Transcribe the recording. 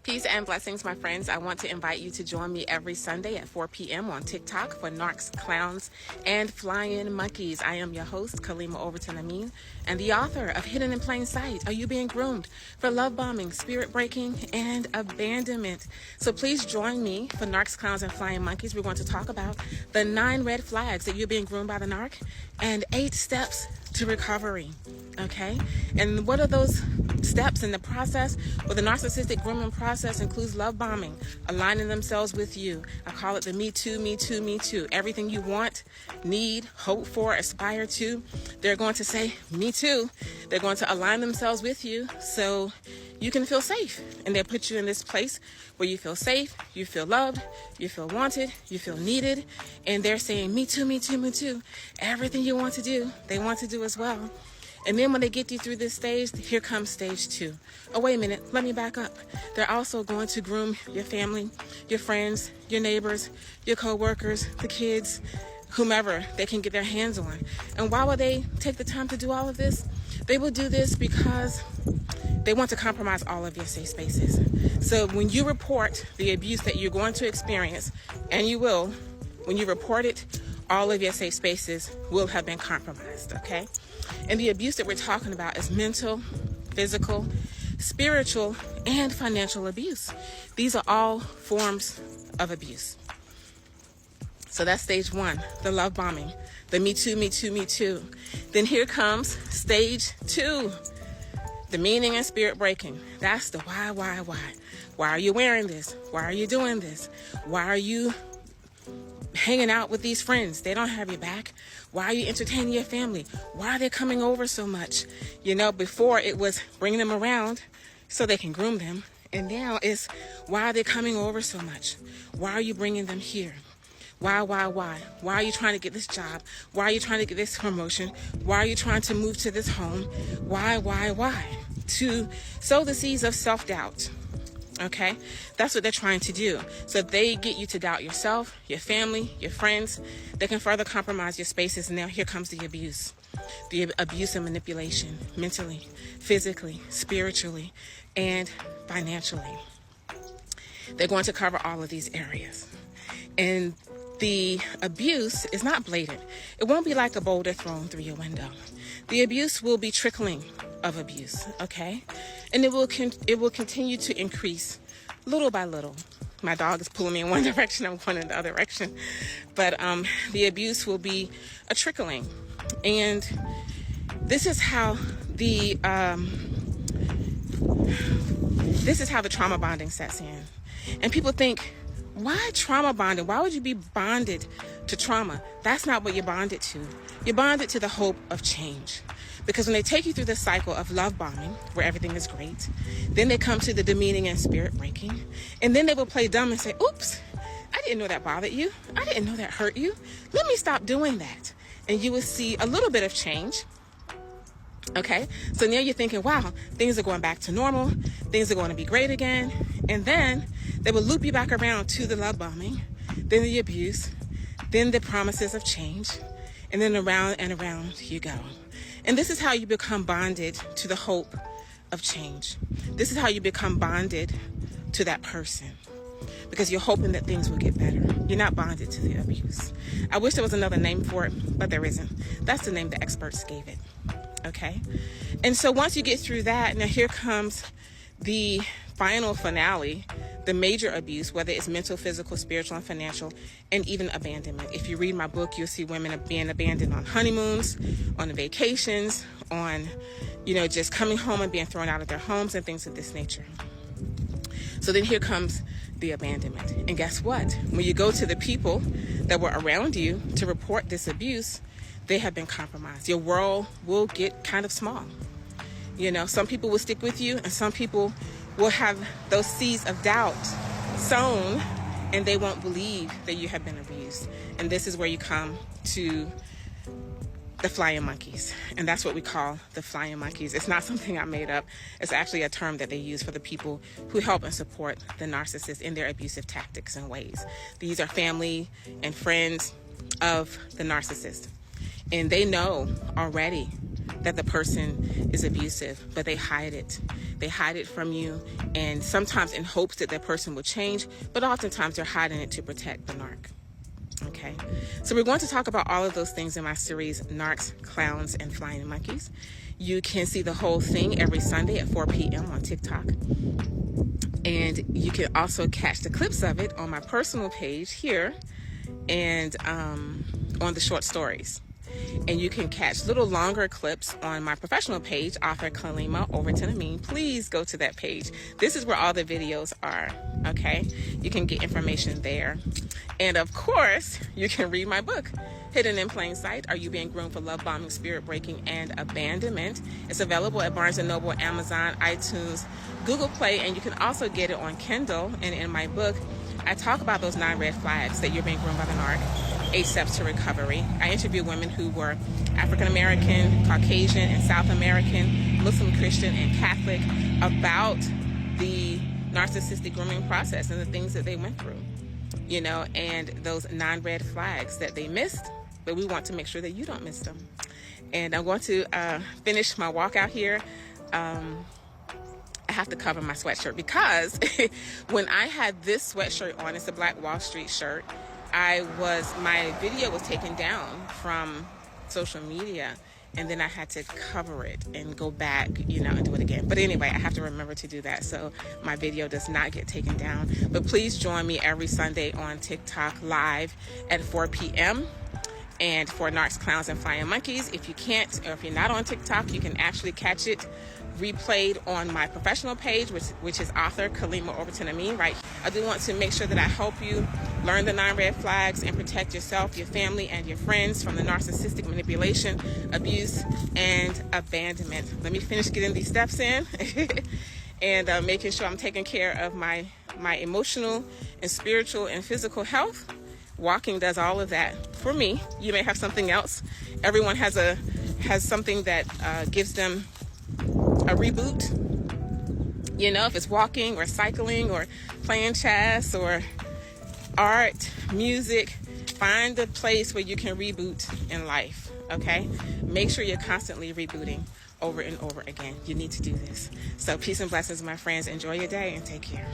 Peace and blessings, my friends. I want to invite you to join me every Sunday at 4 p.m. on TikTok for Narcs, Clowns, and Flying Monkeys. I am your host, Kalima Overton Amin, and the author of Hidden in Plain Sight. Are you being groomed for love bombing, spirit breaking, and abandonment? So please join me for Narcs, Clowns, and Flying Monkeys. We're going to talk about the 9 red flags that you're being groomed by the narc and 8 steps to recovery. Okay? And what are those steps in the process? Well, the narcissistic grooming process includes love bombing, aligning themselves with you. I call it the me too, me too, me too. Everything you want, need, hope for, aspire to, they're going to say, me too. They're going to align themselves with you so you can feel safe. And they'll put you in this place where you feel safe, you feel loved, you feel wanted, you feel needed. And they're saying, me too, me too, me too. Everything you want to do, they want to do as well. And then when they get you through this stage, here comes stage 2. Oh, wait a minute, let me back up. They're also going to groom your family, your friends, your neighbors, your co-workers, the kids, whomever they can get their hands on. And why would they take the time to do all of this? They will do this because they want to compromise all of your safe spaces. So when you report the abuse that you're going to experience, and you will, when you report it, all of your safe spaces will have been compromised, okay? And the abuse that we're talking about is mental, physical, spiritual, and financial abuse. These are all forms of abuse. So that's stage 1, the love bombing, the me too, me too, me too. Then here comes stage 2, the meaning and spirit breaking. That's the why. Why are you wearing this? Why are you doing this? Why are you hanging out with these friends? They don't have your back. Why are you entertaining your family? Why are they coming over so much? You know, before it was bringing them around so they can groom them. And now it's why are they coming over so much? Why are you bringing them here? Why? Why are you trying to get this job? Why are you trying to get this promotion? Why are you trying to move to this home? Why? To sow the seeds of self-doubt. Okay, that's what they're trying to do. So they get you to doubt yourself, your family, your friends. They can further compromise your spaces. And now here comes the abuse and manipulation, mentally, physically, spiritually, and financially. They're going to cover all of these areas. And the abuse is not blatant. It won't be like a boulder thrown through your window. The abuse will be trickling of abuse, okay? And it will continue to increase little by little. My dog is pulling me in one direction, I'm going in the other direction. But the abuse will be a trickling. And this is how the trauma bonding sets in. And people think, why trauma bonding? Why would you be bonded to trauma? That's not what you're bonded to. You're bonded to the hope of change. Because when they take you through the cycle of love bombing, where everything is great, then they come to the demeaning and spirit breaking, and then they will play dumb and say, oops, I didn't know that bothered you. I didn't know that hurt you. Let me stop doing that. And you will see a little bit of change. Okay, so now you're thinking, wow, things are going back to normal. Things are going to be great again. And then they will loop you back around to the love bombing, then the abuse, then the promises of change, and then around and around you go. And this is how you become bonded to the hope of change. This is how you become bonded to that person, because you're hoping that things will get better. You're not bonded to the abuse. I wish there was another name for it, but there isn't. That's the name the experts gave it. Okay? And so once you get through that, now here comes the final finale, the major abuse, whether it's mental, physical, spiritual, and financial, and even abandonment. If you read my book, you'll see women being abandoned on honeymoons, on vacations, on, just coming home and being thrown out of their homes and things of this nature. So then here comes the abandonment. And guess what? When you go to the people that were around you to report this abuse, they have been compromised. Your world will get kind of small. Some people will stick with you, and some people will have those seeds of doubt sown, and they won't believe that you have been abused. And this is where you come to the flying monkeys. And that's what we call the flying monkeys. It's not something I made up. It's actually a term that they use for the people who help and support the narcissist in their abusive tactics and ways. These are family and friends of the narcissist. And they know already that the person is abusive, but they hide it. They hide it from you, and sometimes in hopes that person will change, but oftentimes they're hiding it to protect the narc. Okay, so we're going to talk about all of those things in my series, Narcs, Clowns, and Flying Monkeys. You can see the whole thing every Sunday at 4 p.m. on TikTok. And you can also catch the clips of it on my personal page here and on the short stories. And you can catch little longer clips on my professional page, author Kalima Overton Amin. Please go to that page. This is where all the videos are, okay? You can get information there. And of course, you can read my book, Hidden in Plain Sight, Are You Being Groomed for Love Bombing, Spirit Breaking, and Abandonment? It's available at Barnes & Noble, Amazon, iTunes, Google Play, and you can also get it on Kindle. And in my book, I talk about those 9 red flags that you're being groomed by the narc, 8 steps to recovery. I interview women who were African American, Caucasian, and South American, Muslim, Christian, and Catholic about the narcissistic grooming process and the things that they went through, you know, and those 9 red flags that they missed, but we want to make sure that you don't miss them. And I'm going to finish my walk out here. I have to cover my sweatshirt because when I had this sweatshirt on, it's a Black Wall Street shirt, my video was taken down from social media, and then I had to cover it and go back, you know, and do it again. But anyway, I have to remember to do that so my video does not get taken down. But please join me every Sunday on TikTok live at 4 p.m. And for Narcs, Clowns, and Flying Monkeys, if you can't, or if you're not on TikTok, you can actually catch it replayed on my professional page, which is author Kalima Overton Amin, right? I do want to make sure that I help you learn the 9 red flags and protect yourself, your family, and your friends from the narcissistic manipulation, abuse, and abandonment. Let me finish getting these steps in and making sure I'm taking care of my emotional and spiritual and physical health. Walking does all of that for me. You may have something else. Everyone has something that gives them a reboot. You know, if it's walking or cycling or playing chess or art, music, find a place where you can reboot in life, okay? Make sure you're constantly rebooting over and over again. You need to do this. So peace and blessings, my friends. Enjoy your day and take care.